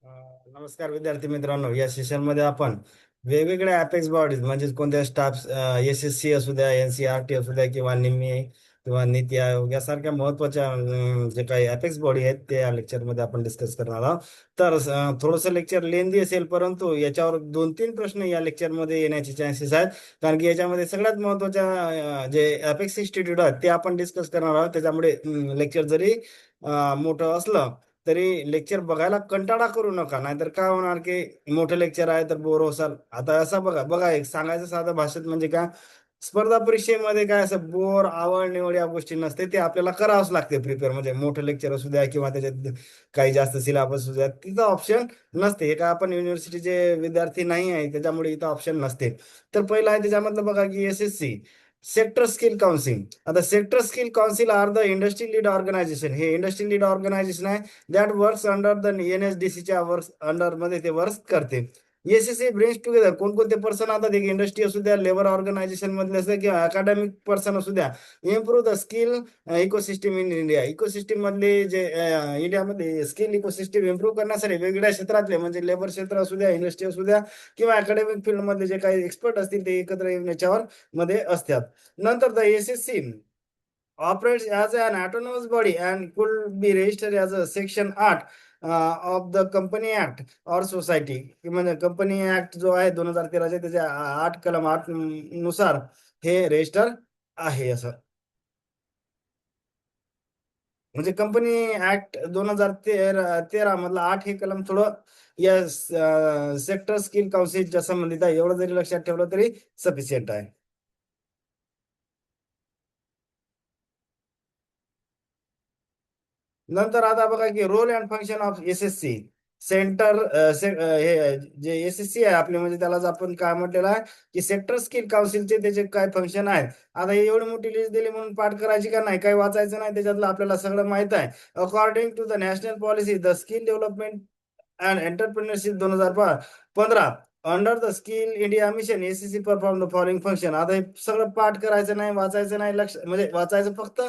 नमस्कार विद्यार्थी मित्रांनो, या सेशनमध्ये आपण वेगवेगळ्या अपेक्स बॉडीज म्हणजे कोणत्या स्टाफ एस-एस-सी असू द्या, एन-सी-आर-टी असू द्या किंवा निम्मी किंवा नीती आयोग यासारख्या महत्त्वाच्या जे काही अपेक्स बॉडी आहेत ते या लेक्चरमध्ये आपण डिस्कस करणार आहोत. तर थोडंसं लेक्चर लेंदी असेल, परंतु याच्यावर 2-3 प्रश्न या लेक्चरमध्ये येण्याचे चान्सेस आहेत. कारण की याच्यामध्ये सगळ्यात महत्त्वाच्या जे अपेक्स इन्स्टिट्यूट आहेत ते आपण डिस्कस करणार आहोत. त्याच्यामुळे लेक्चर जरी मोठं असलं तरी लेक्चर बघायला कंटाळा करू नका, नाहीतर काय होणार की मोठं लेक्चर आहे तर बोर होसाल. आता असं बघा बघा एक सांगायचं साधं भाषेत म्हणजे काय, स्पर्धा परीक्षेमध्ये काय असं बोर आवड निवड या गोष्टी नसते, ते आपल्याला करावंच लागते प्रिपेअर. म्हणजे मोठं लेक्चर असू द्या किंवा त्याच्यात काही जास्त सिलेबस असू द्या, तिथं ऑप्शन नसते. हे काय आपण युनिव्हर्सिटीचे विद्यार्थी नाही आहे त्याच्यामुळे इथं ऑप्शन नसते. तर पहिलं आहे त्याच्यामधलं बघा की एस-एस-सी सेक्टर स्किल काउन्सिल. आता sector skill council are the industry lead organisation, हे इंडस्ट्री लीड ऑर्गनायझेशन आहे दॅट वर्क्स अंडर द एन-एस-डी-सीच्या वर्क्स अंडर मध्ये ते वर्क करते. एस-एस-सी ब्रिंग्स टुगेदर कोणकोणते पर्सन आता ते इंडस्ट्री असू द्या, लेबर ऑर्गनायझेशन मधले असू द्या किंवा अकॅडमिक पर्सन असू द्या, improve the skill ecosystem in India. Ecosystem मधले जे इंडियामध्ये स्किल इकोसिस्टम इम्प्रूव्ह करण्यासाठी वेगवेगळ्या क्षेत्रातले म्हणजे लेबर क्षेत्र असू द्या, इंडस्ट्री असू द्या किंवा अकॅडमिक फील्ड मधले जे काही एक्सपर्ट असतील ते एकत्र येऊन याच्यावर मध्ये असतात. नंतर the SSC operates as an autonomous body and could be registered as a section 8 of the company act or society. की म्हणजे कंपनी ऍक्ट जो आहे 2013 त्याच्या 8 कलम 8 नुसार हे रजिस्टर आहे. असं म्हणजे कंपनी ऍक्ट 2013 मधला 8 हे कलम थोडं या सेक्टर स्किल काउन्सिलच्या संबंधित आहे. एवढं जरी लक्षात ठेवलं तरी सफिशियंट आहे. नंतर आता बघा की role and function of SSC centre. हे जे एस-एस-सी आहे आपले म्हणजे त्यालाच आपण काय म्हटलेलं आहे की सेक्टर स्किल काउन्सिलचे त्याचे काय फंक्शन आहेत. आता ही एवढी मोठी लिस्ट दिली म्हणून पाठ करायची का नाही, काही वाचायचं नाही, त्याच्यातलं आपल्याला सगळं माहित आहे. According to the national policy the skill development and entrepreneurship 2015 under the skill India mission SSC perform the following function. आता हे सगळं पाठ करायचं नाही, वाचायचं नाही, लक्ष म्हणजे वाचायचं फक्त,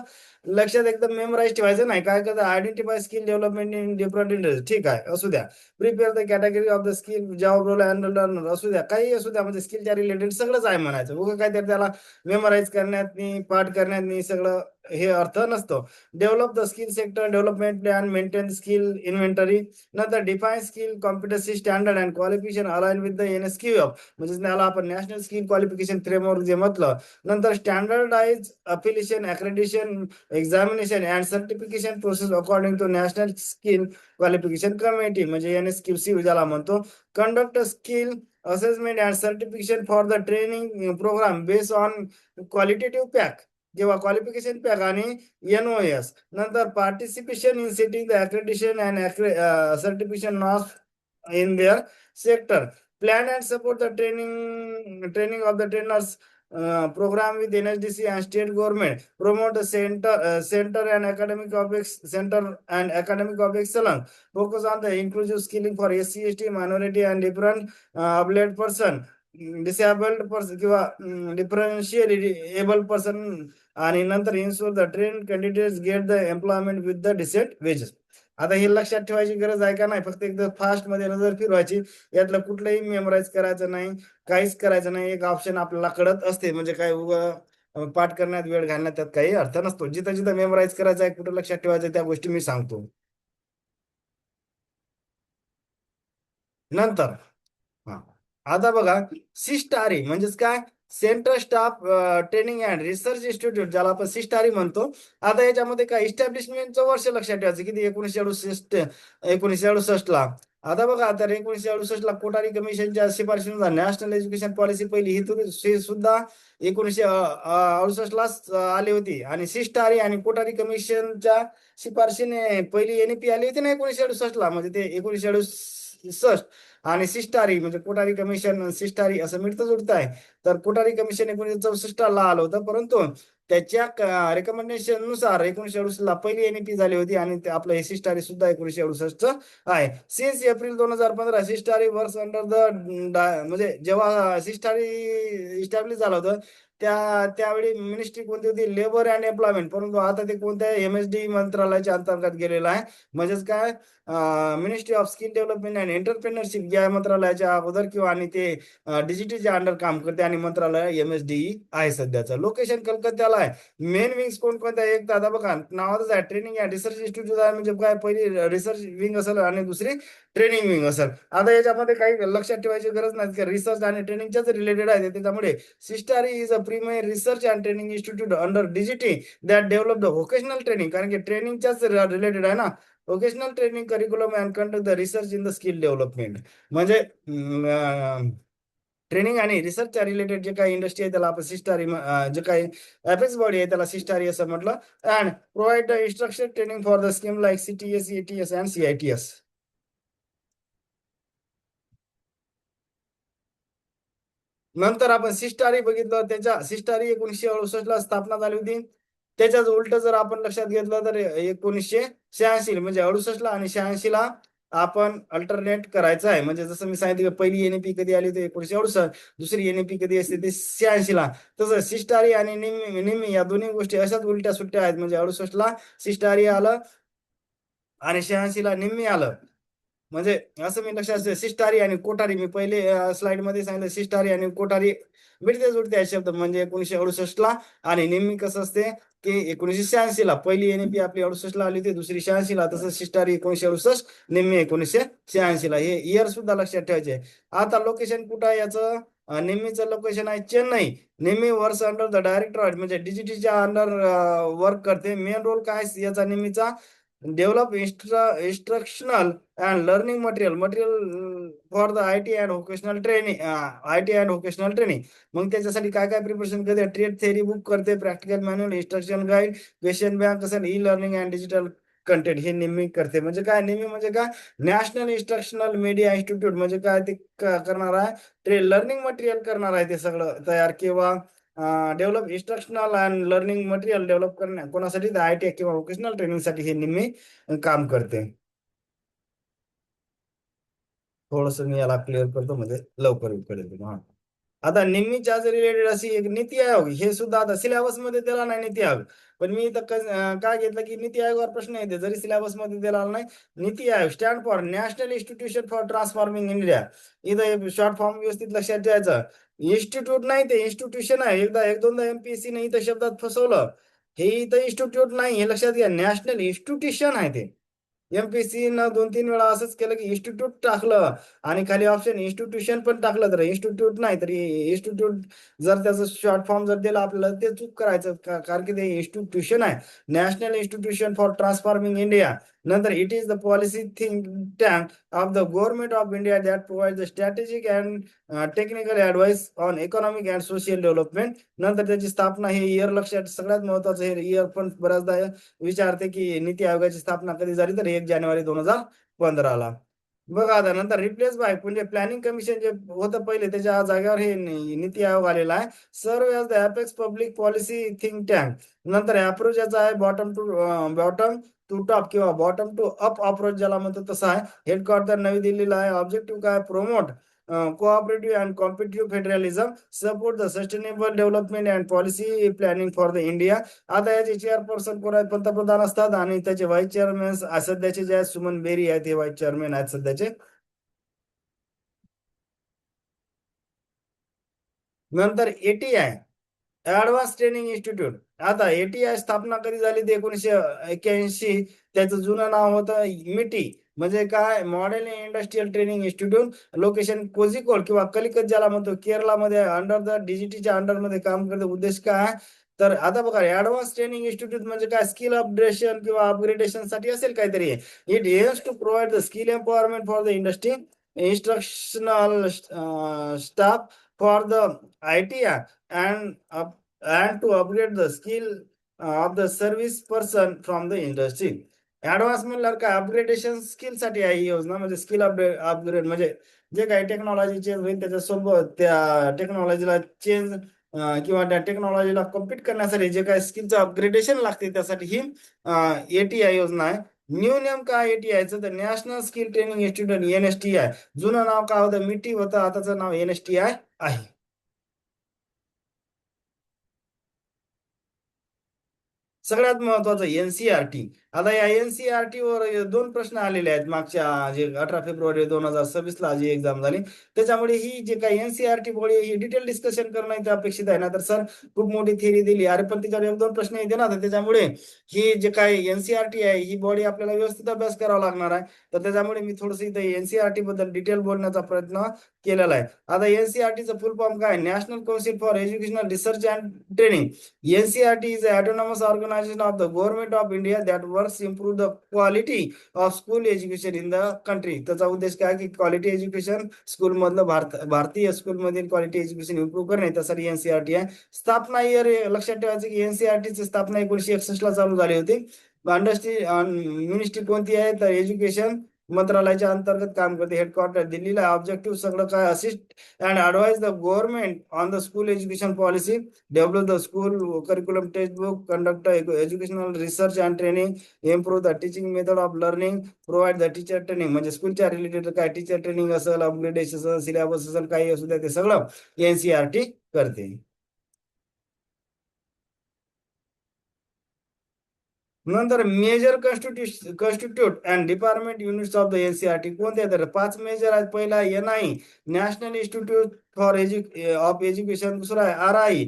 लक्षात एकदम मेमराईज ठेवायचं नाही. काय करतं, identify skill development in different industry, ठीक आहे असू द्या. Prepare the category of the skill job role and learner असू द्या, काही असू द्या, म्हणजे स्किलच्या रिलेटेड सगळंच आहे म्हणायचं. उगं काहीतरी त्याला मेमराईज करण्यात पाठ करण्यात सगळं हे अर्थ नसतो. Develop the skill sector development plan maintain skill inventory. नंतर define skill competency standard and qualification align with the NSQ म्हणजे त्याला आपण नॅशनल स्किल क्वालिफिकेशन फ्रेमवर्क जे म्हटलं. नंतर standardise affiliation accreditation examination and certification process according to national skill qualification committee म्हणजे NSQ ज्याला म्हणतो. Conduct skill assessment and certification for the training programme based on qualitative pack किंवा qualification pack आणि NOS. नंतर participation in setting the accreditation and certification of in their sector. Plan and support the training of the trainers program with NSDC and state government. Promote the center and academic of excellence. Focus on the inclusive skilling for SC, ST, minority and different able person, disabled person किंवा differentially able person. आणि नंतर ensure the train candidates get the employment with the decent wages. आता हे लक्षात ठेवायची गरज आहे का नाही, फक्त एकदम फास्ट मध्ये नजर फिरवायची. यातलं कुठलंही मेमोराईज करायचं नाही, काहीच करायचं नाही. एक ऑप्शन आपल्याला कळत असते म्हणजे काय पाठ करण्यात वेळ घालण्यात त्यात काही अर्थ नसतो. जिथं जिथं मेमोराईज करायचं आहे, कुठं लक्षात ठेवायचं त्या गोष्टी मी सांगतो. नंतर हा आता बघा सिस्टारी म्हणजेच काय, central staff training and research institute ज्याला आपण सिस्टारी म्हणतो. आता याच्यामध्ये काय इस्टॅब्लिशमेंटचं वर्ष लक्षात ठेवायचं किती, 1968 ला. आता बघा आता 1968 ला कोठारी कमिशनच्या शिफारशीनुसार नॅशनल एज्युकेशन पॉलिसी पहिली ही सुद्धा 1968 ला आली होती. आणि सिस्टारी आणि कोठारी कमिशनच्या शिफारशीने पहिली एनईपी आली होती ना 1968 ला. म्हणजे ते 1968 आणि सिस्टारी म्हणजे कोठारी कमिशन सिस्टारी असं मिळतं जुळत आहे. तर कोठारी कमिशन 1964 ला आलं होतं, परंतु त्याच्या रेकमेंडेशन नुसार 1968 ला पहिली एनईपी झाली होती. आणि आपलं हे सिस्टारी सुद्धा 1968 आहे. Since April 2015 CSTARI works under the म्हणजे जेव्हा सिस्टारी इस्टॅब्लिश झालं होतं त्यावेळी मिनिस्ट्री कोणती होती, लेबर अँड एम्प्लॉयमेंट, परंतु आता ते कोणत्या MSD मंत्रालयाच्या अंतर्गत गेलेलं आहे. म्हणजेच काय, ministry of skill development and entrepreneurship या मंत्रालयाच्या अगोदर किंवा आणि ते डिजिटलच्या अंडर काम करते आणि मंत्रालय MSDE आहे सध्याचं. लोकेशन कलकत्त्याला आहे. मेन विंग्स कोणकोणत्या, एक दादा बघा नावातच आहे, ट्रेनिंग अँड रिसर्च इन्स्टिट्यूट आहे. म्हणजे काय, पहिली रिसर्च विंग असेल आणि दुसरी ट्रेनिंग विंग असेल. आता याच्यामध्ये काही लक्षात ठेवायची गरज नाही की रिसर्च आणि ट्रेनिंगच्याच रिलेटेड आहे. त्याच्यामुळे CSTARI is a premier research and training institute under DGT that develop the vocational training, कारण की ट्रेनिंगच्याच रिलेटेड आहे ना. Vocational training curriculum and conduct the research in the skill development. म्हणजे ट्रेनिंग आणि रिसर्चच्या रिलेटेड जे काही इंडस्ट्री आहे त्याला आपण सिस्टारी, जे काही अपेक्स बॉडी आहे त्याला सिस्टारी असं म्हटलं. And provide the instruction training for the scheme like CTS, ETS and CITS. नंतर आपण सिस्टारी बघितलं, त्याच्या सिस्टारी 1968 स्थापना झाली होती. त्याच्याच उलट जर आपण लक्षात घेतलं तर 1986 म्हणजे 68 आणि 86 आपण अल्टरनेट करायचं आहे. म्हणजे जसं मी सांगितलं पहिली NEP कधी आली होती 1968, दुसरी NEP कधी असते ते 86. तसं सिस्टारी आणि निम्मी निम्मी या दोन्ही गोष्टी अशाच उलट्या सुट्ट्या आहेत. म्हणजे 68 सिस्टारी आलं आणि 86 निम्मी आलं. म्हणजे असं मी लक्षात, सिस्टारी आणि कोठारी, मी पहिले स्लाइड मध्ये सांगितलं सिस्टारी आणि कोठारी मिळते जुळते आहे शब्द. म्हणजे 1968 आणि नेहमी कसं असते की 1986 पहिली NEP आपली 68 आली होती, दुसरी 86. तसं सिस्टारी 1968, नेहमी 1986. हे इयर सुद्धा लक्षात ठेवायचे. आता लोकेशन कुठं आहे याचं, नेहमीचं लोकेशन आहे चेन्नई. नेहमी वर्क्स अंडर द डायरेक्टर, म्हणजे DGTच्या अंडर वर्क करते. मेन रोल काय याचा नेहमीचा, develop instructional and learning material for the IT and vocational training, मग त्याच्यासाठी काय काय प्रिपरेशन करते, ट्रेड थेअरी बुक करते, practical manual, instruction guide, question bank असेल, लर्निंग अँड डिजिटल कंटेंट हे नेहमी करते. म्हणजे काय नेहमी, म्हणजे काय, नॅशनल इन्स्ट्रक्शनल मीडिया इन्स्टिट्यूट. म्हणजे काय ते करणार आहे, लर्निंग मटेरियल करणार आहे ते सगळं तयार, किंवा develop instructional and learning material develop करण्या कोणासाठी, IT किंवा व्होकेशनल ट्रेनिंगसाठी हे नेहमी काम करते. थोडस मी याला क्लिअर करतो, म्हणजे लवकर कळेल. हा, आता निम्मीच्याच रिलेटेड अशी एक नीती आयोग, हे सुद्धा आता सिलेबस मध्ये दिला नाही नीती आयोग. पण मी इथं काय घेतलं की नीती आयोगावर प्रश्न येते जरी सिलेबस मध्ये दिला नाही. NITI Aayog stand for national institution for transforming India. इथं शॉर्ट फॉर्म व्यवस्थित लक्षात ठेवायचं. इन्स्टिट्यूट नाही ते इन्स्टिट्यूशन आहे. एकदा एक दोनदा MPSC ने इथं शब्दात फसवलं. हे इथं इन्स्टिट्यूट नाही, हे लक्षात घ्या, नॅशनल इन्स्टिट्यूशन आहे ते. MPSC न 2-3 वेळा असंच केलं की इन्स्टिट्यूट टाकलं आणि खाली ऑप्शन इन्स्टिट्यूशन पण टाकलं, तर इन्स्टिट्यूट नाही तर इन्स्टिट्यूट, जर त्याचं शॉर्ट फॉर्म जर दिला आपल्याला ते चूक करायचं, कारण की ते इन्स्टिट्यूशन आहे, national institution for transforming India. नंतर it is the policy think tank of the government of India that provide the strategic and technical advice on economic and social development. नंतर त्याची स्थापना, हे इयर लक्षात, सगळ्यात महत्वाचं हे इयर पण बऱ्याचदा विचारते की नीती आयोगाची स्थापना कधी झाली, तर 1 जानेवारी 2015ला. बघा आता नंतर रिप्लेस बाय, म्हणजे प्लॅनिंग कमिशन जे होतं पहिले त्याच्या जागेवर हे नीती आयोग आलेला आहे. Serve as the apex public policy think tank. नंतर अप्रोच याचा आहे बॉटम टू टॉप किंवा बॉटम टू अप अप्रोच ज्याला म्हणतो तसं आहे. हेडक्वार्टर नवी दिल्लीला आहे. ऑब्जेक्टिव्ह काय, promote cooperative and competitive federalism, support the sustainable development and policy planning for the India. आता याचे चेअरपर्सन कोण आहेत, पंतप्रधान असतात, आणि त्याचे व्हाईस चेअरमॅन सध्याचे जे आहेत सुमन बेरी आहेत, हे व्हाईस चेअरमॅन आहेत सध्याचे. नंतर ATI ऍडव्हान्स ट्रेनिंग इन्स्टिट्यूट. आता ATI स्थापना कधी झाली, ते 1981. त्याचं जुनं नाव होतं मिटी, म्हणजे काय, model industrial training institute. Location Kozhikode किंवा कलिकत ज्याला म्हणतो, केरळामध्ये, अंडर द DGTच्या अंडर मध्ये काम करते. उद्देश काय, तर आता बघा, ऍडव्हान्स ट्रेनिंग इन्स्टिट्यूट म्हणजे काय, स्किल अपडेशन किंवा अपग्रेडेशन साठी असेल काहीतरी. It aims to provide the skill empowerment for the industry, instructional staff for the IT and to upgrade the skill of the service person from the industry. Advance म्हणल्यावर काय, upgradation skill साठी आहे ही योजना. म्हणजे skill upgrade म्हणजे जे काही technology change होईल त्याच्यासोबत त्या टेक्नॉलॉजीला चेंज किंवा त्या टेक्नॉलॉजीला कम्प्लीट करण्यासाठी जे काही स्किलचं अपग्रेडेशन लागते त्यासाठी ही ATI योजना आहे. न्यू नेम काय ATIचं, तर national skill training institute NSTI. जुनं नाव काय होतं, मिटी होतं, आताचं नाव NSTI आहे. सगळ्यात महत्वाचं एनसीआरटी. आता या एनसीआरटी वर दोन प्रश्न आलेले आहेत मागच्या जे 18 फेब्रुवारी 2026 जी एक्झाम झाली, त्याच्यामुळे ही जे काही एनसीआरटी बॉडी ही डिटेल डिस्कशन करणं इथे अपेक्षित आहे ना. तर सर खूप मोठी थिअरी दिली, अरे पण त्याच्यावर एक दोन प्रश्न येते ना, तर त्याच्यामुळे ही जे काही एनसीआरटी आहे ही बॉडी आपल्याला व्यवस्थित अभ्यास करावा लागणार आहे. तर त्याच्यामुळे मी थोडंसं इथे एनसीआरटी बद्दल डिटेल बोलण्याचा प्रयत्न केलेला आहे. आता एनसीआरटीचं फुल फॉर्म काय? National council for educational research and training. NCERT is an autonomous organization of the government of India that works to improve the quality of school education in the country. त्याचा उद्देश काय की क्वालिटी एज्युकेशन स्कूल मधलं भारतीय school मधील quality education improve करणे, त्यासाठी NCERT आहे. स्थापना इयर लक्षात ठेवायचं की एनसीआरटी ची स्थापना 1961 ला चालू झाली होती. मिनिस्ट्री कोणती आहे? तर एज्युकेशन मंत्रालयाच्या अंतर्गत काम करते. हेडक्वार्टर दिल्लीला. ऑब्जेक्टिव्ह सगळं काय? Assist and advise the government on the school education policy, develop the school curriculum textbook, conduct educational research and training, improve the teaching method of learning, provide the teacher training. म्हणजे स्कूलच्या related काय teacher training असेल, upgradation असेल, syllabus असेल, काही असू द्या, ते सगळं एनसीआरटी करते. नंतर major constitute and department units of the NCERT कोणते? तर 5 मेजर आहेत. पहिला NI, national institute for of education. दुसरा आहे RI,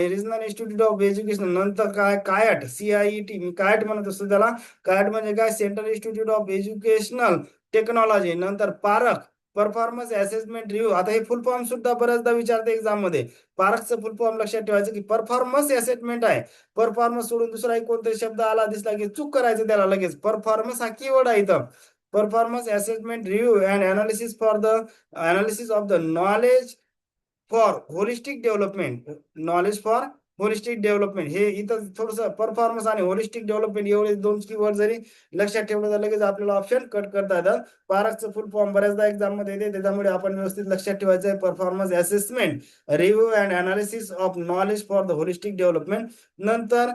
regional institute of education. नंतर काय? कायट, सीआयईटी, मी कायट म्हणत असतो त्याला. कायट म्हणजे काय? Central institute of educational technology. नंतर पारख, परफॉर्मन्स असेसमेंट रिव्ह्यू. आता हे फुल फॉर्म सुद्धा बऱ्याचदा विचारते एक्झाम मध्ये. पारखचं फुल फॉर्म लक्षात ठेवायचं की परफॉर्मन्स असेसमेंट आहे. परफॉर्मन्स सोडून दुसरा एक कोणतरी शब्द आला दिसला की चूक करायचं त्याला लगेच. परफॉर्मन्स हा कीवर्ड आहे इथं. Performance assessment review and analysis for the analysis of the knowledge for holistic development. Knowledge for holistic development, हे इथं थोडस परफॉर्मन्स आणि होलिस्टिक डेव्हलपमेंट एवढे दोन कीवर्ड जरी लक्षात ठेवलं तर लगेच आपल्याला ऑप्शन कट करता येतात. पारखचं फुल फॉर्म बऱ्याचदा एक्झाम मध्ये येते, त्याच्यामुळे आपण व्यवस्थित लक्षात ठेवायचं आहे. Performance assessment review and analysis of knowledge for the holistic development. नंतर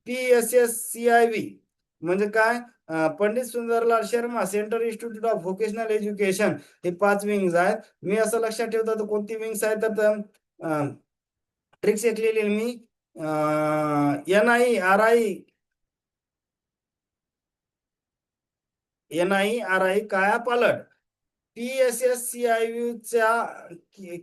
PSSCIV म्हणजे काय? Pandit Sundarlal Sharma central institute of vocational education. हे 5 विंग्स आहेत. मी असं लक्षात ठेवतो तर कोणती विंग्स आहेत तर ट्रिक्स एक लिहिली मी. NI RI काया पालट. PSSCIV चा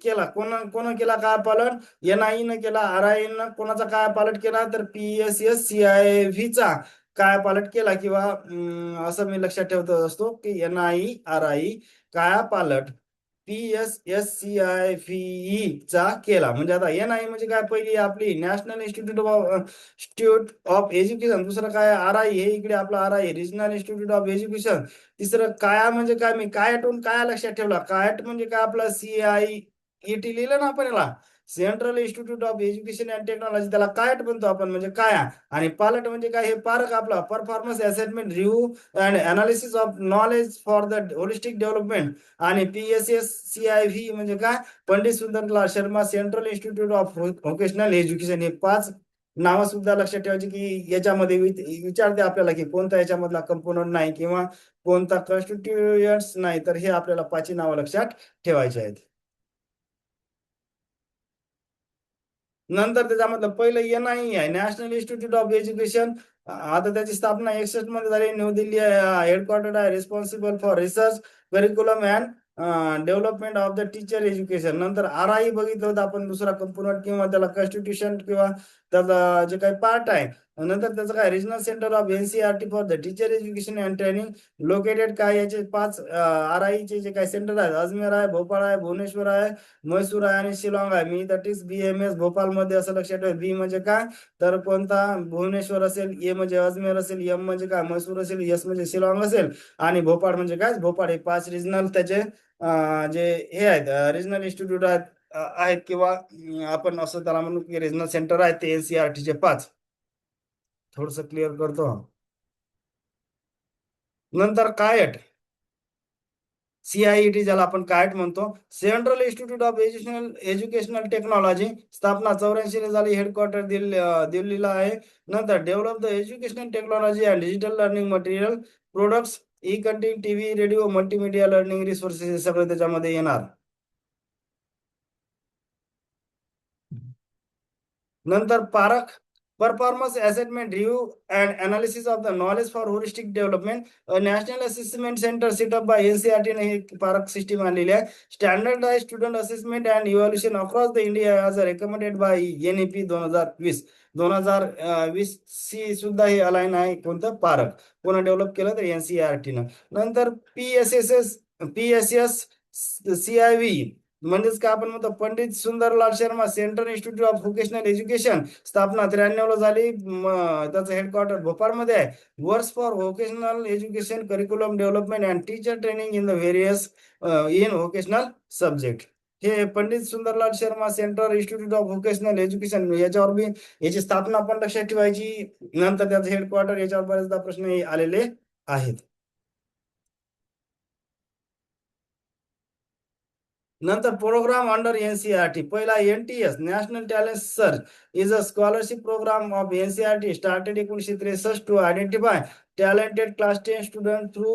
केला कोण केला काय पालट? NI न केला. RI न कोणाचा काय पालट केला? तर PSSCIV चा काय पालट केला. किंवा असं मी लक्षात ठेवतो असतो की NI RI काया पालट PSSCIV चा केला. म्हणजे आता NI म्हणजे काय? पहिली आपली नॅशनल इन्स्टिट्यूट ऑफ एज्युकेशन. दुसरं काय? RI, हे इकडे आपलं RI regional institute of education. तिसरं काया म्हणजे काय? मी कायटून काय लक्षात ठेवला? कायट म्हणजे काय? आपला CIET लिहिलं ना आपण याला, central institute of education and technology, त्याला कायट म्हणतो आपण, म्हणजे काया. आणि पालट म्हणजे काय? हे पारक आपला performance assessment review and analysis of knowledge for the holistic development. आणि PSSCIV म्हणजे काय? Pandit Sundarlal Sharma central institute of vocational education. हे 5 नावं सुद्धा लक्षात ठेवायची की याच्यामध्ये विचारते आपल्याला की कोणता याच्यामधला कंपोनंट नाही किंवा कोणता कॉन्स्टिट्युएंट्स नाही, तर हे आपल्याला 5 नावं लक्षात ठेवायची आहेत. नंतर त्याच्यामधलं पहिलं NI आहे, नॅशनल इन्स्टिट्यूट ऑफ एज्युकेशन. आता त्याची स्थापना 61 मध्ये झाली. न्यू दिल्ली हेडक्वार्टर आहे. Responsible for research, curriculum and development of the teacher education. नंतर RI बघितलं होतं आपण, दुसरा कंपोनंट किंवा त्याला कॉन्स्टिट्यूशन किंवा त्याचा जे काही पार्ट आहे. नंतर त्याचं काय? Regional centre of NCERT for the teacher education and training. Located काय? याचे 5 RI चे जे काही सेंटर आहेत, अजमेर आहे, भोपाळ आहे, भुवनेश्वर आहे, म्हैसूर आहे आणि शिलाँग आहे. Me that is BMS Bhopal मध्ये असं लक्षात ठेवा. बी म्हणजे काय? तर कोणता? भुवनेश्वर असेल. ए म्हणजे अजमेर असेल. M म्हणजे काय? म्हैसूर असेल. S म्हणजे शिलाँग असेल. आणि भोपाळ म्हणजे काय? भोपाळ. हे 5 रिजनल त्याचे जे हे आहेत, रिजनल इन्स्टिट्यूट आहेत किंवा आपण असं त्याला म्हणू की रिजनल सेंटर आहेत, ते NCERT चे 5. थोडस क्लिअर करतो. नंतर कायट, CIET ज्याला आपण कायट म्हणतो, central institute of educational technology. स्थापना 84 ला झाली. हेडक्वार्टर दिल्लीला आहे. नंतर develop the educational technology and digital learning material products, E content, TV, radio, multimedia learning resources, हे सगळं त्याच्यामध्ये येणार. नंतर पारख Performance assessment review and analysis of the knowledge for holistic development. A national assessment center set up by NCERT ने हे park system आणलेली आहे. Standardized student assessment and evaluation across the India as recommended by NEP 2020. 2020 C सुद्धा हे align आहे. कोणतं park कोणा develop केलं तर NCERT न. नंतर PSS CIV म्हणजेच काय आपण म्हणतो Pandit Sundarlal Sharma central institute of vocational education स्थापना 93 ला झाली. त्याचं हेडक्वार्टर भोपाळमध्ये आहे. Works for vocational education curriculum development and teacher training in the various in vocational subject. हे Pandit Sundarlal Sharma central institute of vocational education याच्यावर बी याची स्थापना पण लक्षात ठेवायची. नंतर त्याचं हेडक्वार्टर याच्यावर बरेचदा प्रश्न आलेले आहेत. नंतर प्रोग्राम अंडर NCERT. पहिला NTS national talent search is a scholarship programme of NCERT started 1963 to identify talented class 10 student through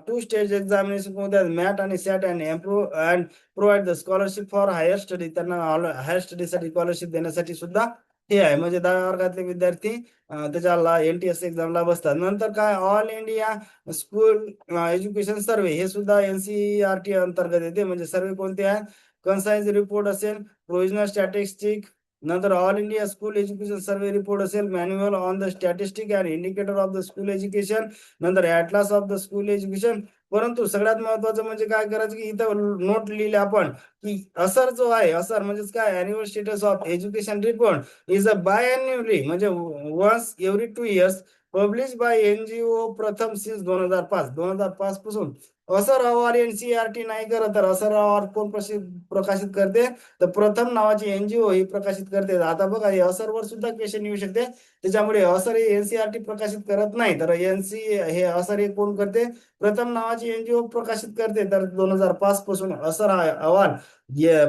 two stage examination MAT आणि SAT and provide the scholarship for higher study. त्यांना higher स्टडीसाठी scholarship देण्यासाठी सुद्धा हे आहे. म्हणजे 10व्या वर्गातले विद्यार्थी त्याच्याला NTS एक्झामला बसतात. नंतर काय all India school education survey हे सुद्धा NCERT अंतर्गत येते. म्हणजे सर्वे कोणते आहे कन्साइज रिपोर्ट असेल, प्रोव्हिजनल स्टॅटिस्टिक, नंतर all India school education survey report असेल, manual on the statistic and indicator of the school education, नंतर atlas of the school education. परंतु सगळ्यात महत्वाचं म्हणजे काय करायचं की इथं नोट लिहिले आपण की असर जो आहे असर म्हणजेच काय annual status of education report is a biannually म्हणजे once every 2 years publish by NGO Pratham since 2005 पासून. असर अहवाल NCERT नाही करत तर असर अहवाल कोण प्रकाशित करते तर प्रथम नावाची NGO ही प्रकाशित करते. आता बघा हे असरवर सुद्धा क्वेश्चन येऊ शकते. त्याच्यामुळे असर हे NCERT प्रकाशित करत नाही तर हे असर हे कोण करते प्रथम नावाची NGO प्रकाशित करते. तर 2005 पासून असर हा अहवाल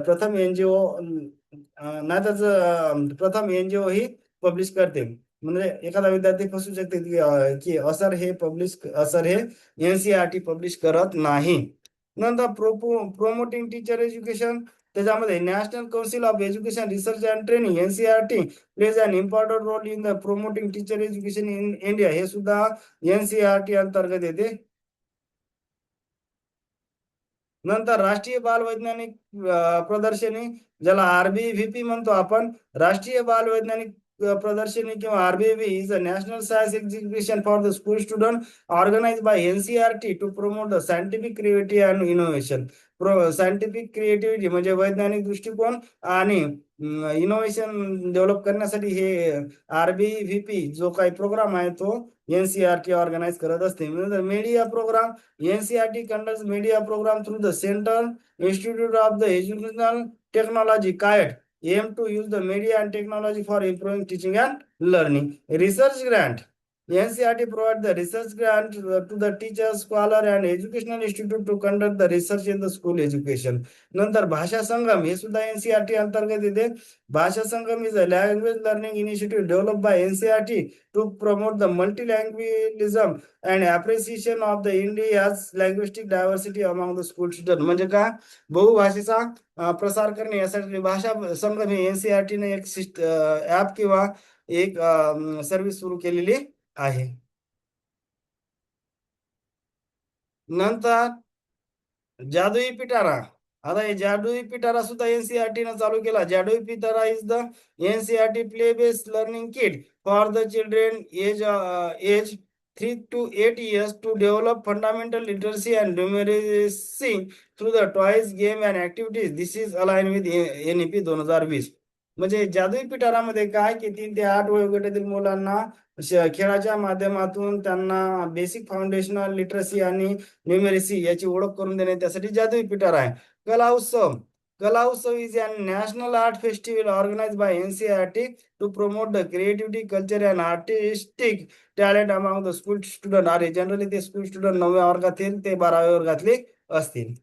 प्रथम NGO नाही तर प्रथम NGO ही पब्लिश करते. म्हणजे एखादा विद्यार्थी फसू शकते की असर हे NCERT पब्लिश करत नाही. नंतर प्रोमोटिंग टीचर एज्युकेशन त्याच्यामध्ये national council of education research and training NCERT plays an important role in the promoting teacher education in India. हे सुद्धा NCERT अंतर्गत येते. नंतर राष्ट्रीय बाल वैज्ञानिक प्रदर्शनी ज्याला RBVP म्हणतो आपण. राष्ट्रीय बाल वैज्ञानिक प्रदर्शनी किंवा RBV is a national science exhibition for the school student organise by NCERT to promote the scientific creativity and innovation. Scientific creativity म्हणजे वैज्ञानिक दृष्टिकोन आणि इनोव्हेशन डेव्हलप करण्यासाठी हे RBVP जो काही प्रोग्राम आहे तो NCERT ऑर्गनाइज करत असते. Media programme NCERT conducts media program through the Central Institute of the Educational Technology (CIET) aim to use the media and technology for improving teaching and learning. Research grant NCERT provides the research grant to the teachers, scholar and educational institute to conduct the research in the school education. नंतर भाषा संगम हे सुद्धा NCERT अंतर्गत येते. भाषा संगम is a language learning initiative developed by NCERT to promote the multilingualism and appreciation of the India's linguistic diversity among the school students. म्हणजे काय बहुभाषेचा प्रसार करणे यासाठी भाषा संगम हे NCERT ने एक ऍप किंवा एक सर्व्हिस सुरू केलेली आहे. नंतर जादुई पिटारा. आता हे जादुई पिटारा सुद्धा NCERT ने चालू केला. Jadui Pitara is the NCERT play based learning kit for the children age 3 to 8 years to develop fundamental literacy and numeracy through the toys, game and activities. This is aligned with NEP 2020. म्हणजे जादुई पिटारामध्ये काय की 3 ते 8 वयोगटातील मुलांना खेळाच्या माध्यमातून त्यांना बेसिक फाउंडेशनल लिटरसी आणि न्यूमेरसी याची ओळख करून देणे त्यासाठी जादुई पिटारा आहे. कला Utsav. Kala Utsav is a national art festival organised by NCERT to promote the creativity culture and artistic talent among the school student. अरे जनरली ते स्कूल स्टुडंट 9व्या वर्गातील ते 12व्या वर्गातले असतील.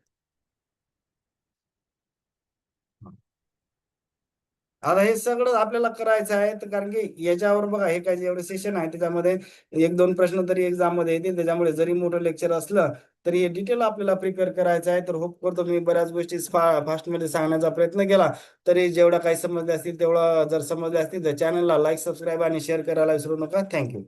आता हे सगळं आपल्याला करायचं आहे तर कारण की याच्यावर बघा हे काय जेवढे सेशन आहे त्याच्यामध्ये 1-2 प्रश्न तरी एक्झाम मध्ये येतील. त्याच्यामुळे जरी मोठं लेक्चर असलं तर हे डिटेल आपल्याला प्रिपेअर करायचं आहे. तर होप करतो मी बऱ्याच गोष्टी फास्टमध्ये सांगण्याचा प्रयत्न केला. तरी जेवढा काही समजले असतील तेवढं जर समजले असतील तर चॅनलला लाईक, सबस्क्राईब आणि शेअर करायला विसरू नका. थँक्यू.